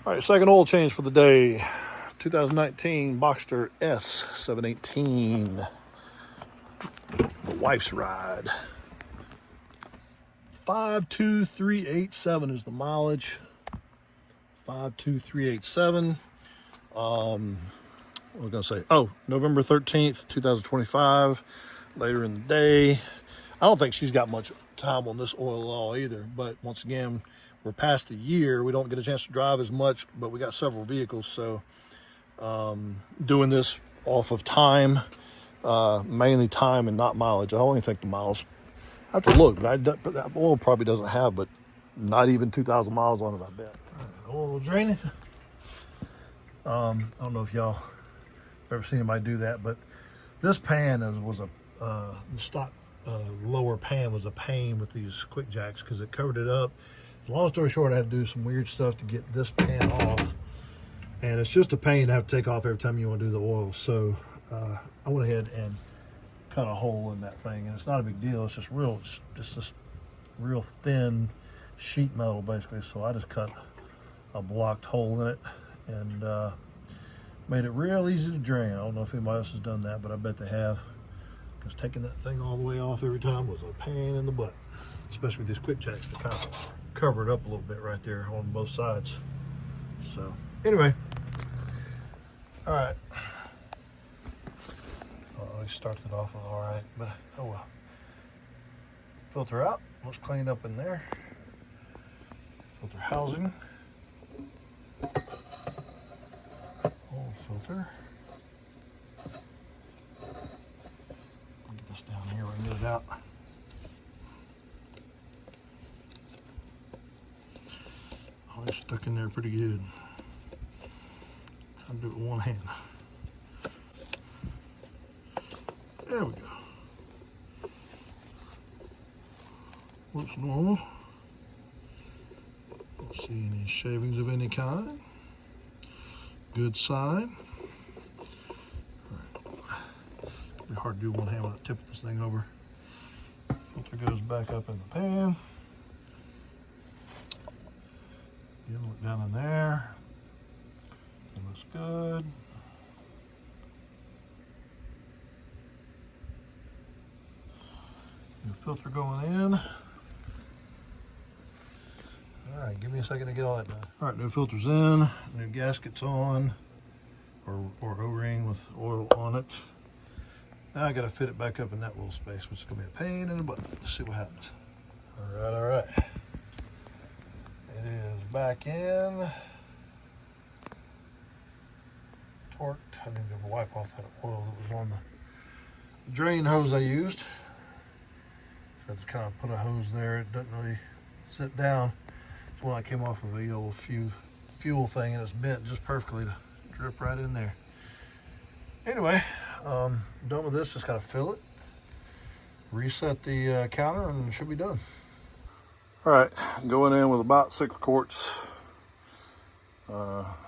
All right, second oil change for the day. 2019 Boxster S718. The wife's ride. 52387 is the mileage. 52387. What was I going to say? Oh, November 13th, 2025. Later in the day. I don't think she's got much time on this oil at all either. But once again, we're past the year. We don't get a chance to drive as much, but we got several vehicles. So doing this off of time, mainly time and not mileage. I only think the miles, I have to look, but that oil probably doesn't have, but not even 2,000 miles on it, I bet. Oil draining. I don't know if y'all ever seen anybody do that, but this pan was a the stock lower pan was a pain with these quick jacks because it covered it up. Long story short, I had to do some weird stuff to get this pan off, and it's just a pain to have to take off every time you want to do the oil. So I went ahead and cut a hole in that thing, and it's not a big deal. It's just this real thin sheet metal basically. So I just cut a blocked hole in it and made it real easy to drain. I don't know if anybody else has done that, but I bet they have, because taking that thing all the way off every time was a pain in the butt, especially with these quick jacks to kind of cover it up a little bit right there on both sides. So anyway, all right. I started it off with all right, but oh well. Filter out, looks cleaned up in there. Filter housing. Old filter. Get this down here and get it out. Oh, it's stuck in there pretty good. Trying to do it with one hand. There we go. Looks normal. Don't see any shavings of any kind. Good sign. All right. It'll be hard to do one hand without tipping this thing over. Filter goes back up in the pan. Again, look down in there. It looks good. New filter going in. All right, give me a second to get all that done. All right, new filter's in, new gasket's on, or O-ring with oil on it. Now I gotta fit it back up in that little space, which is gonna be a pain in the butt. Let's see what happens. All right. It is back in. Torqued. I need to wipe off that oil that was on the drain hose I used. So I just kind of put a hose there. It doesn't really sit down. It's when I came off of the old fuel thing, and it's bent just perfectly to drip right in there. Anyway, done with this. Just gotta fill it, reset the counter, and it should be done. All right, going in with about 6 quarts.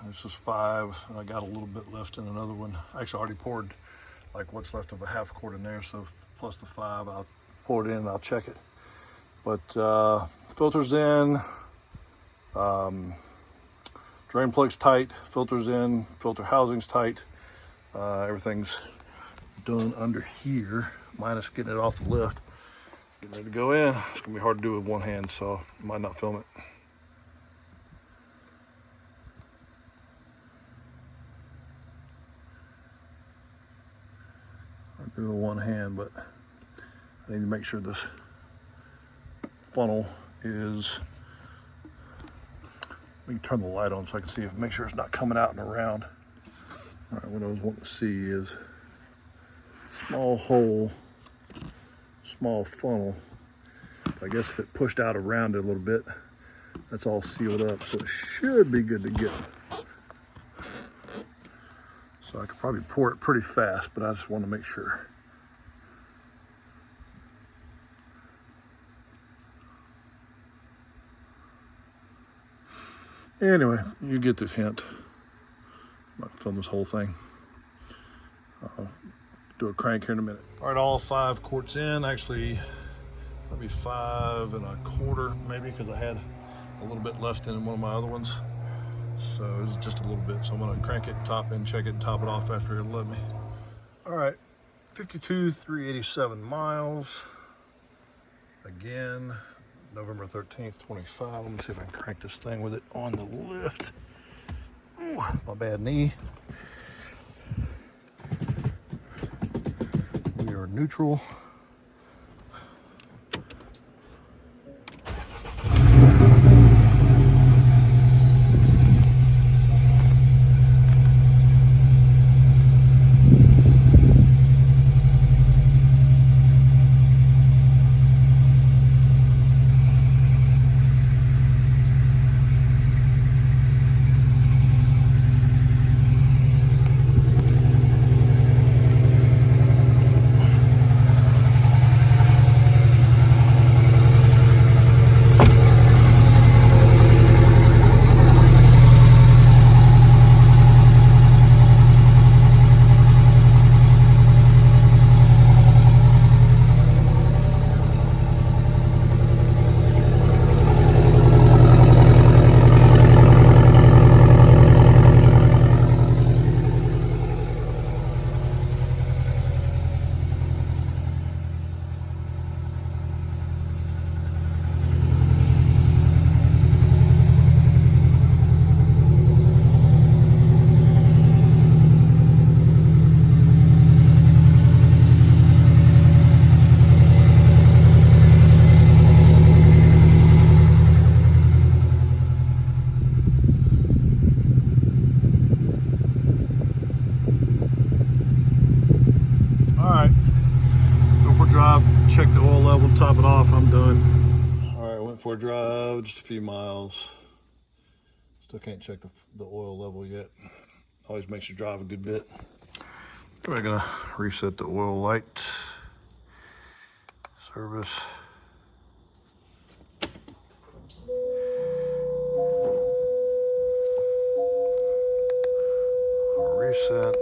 It's just 5, and I got a little bit left in another one. Actually, I already poured like what's left of a half quart in there, so plus the 5, I'll pour it in and I'll check it. But filter's in, drain plug's tight, filter's in, filter housing's tight. Everything's done under here, minus getting it off the lift. Getting ready to go in. It's gonna be hard to do with one hand, so I might not film it. I'll do it with one hand, but I need to make sure this funnel is, let me turn the light on so I can see make sure it's not coming out and around. All right, what I was wanting to see is small hole, small funnel. I guess if it pushed out around it a little bit, that's all sealed up, so it should be good to go. So I could probably pour it pretty fast, but I just want to make sure. Anyway, you get the hint. I might film this whole thing. I'll do a crank here in a minute. All right, all 5 quarts in. Actually, probably 5 1/4 maybe, because I had a little bit left in one of my other ones. So it's just a little bit. So I'm gonna crank it and top and check it and top it off after it'll let me. All right, 52,387 miles. Again, November 13th, 25. Let me see if I can crank this thing with it on the lift. Ooh, my bad knee. We are neutral. Drive, check the oil level, top it off, I'm done. All right, went for a drive, just a few miles. Still can't check the oil level yet. Always makes you drive a good bit. We're gonna reset the oil light. Service. Reset.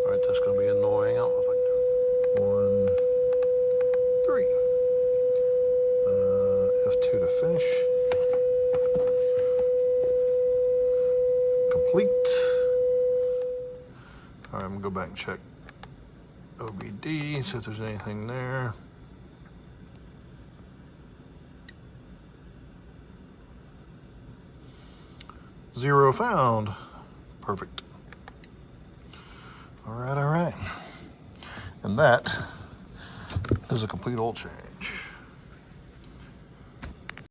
All right, that's gonna be annoying. I don't know if I can do it. 1, 3. F2 to finish. Complete. All right, I'm gonna go back and check OBD, see if there's anything there. Zero found. Perfect. All right. And that is a complete oil change.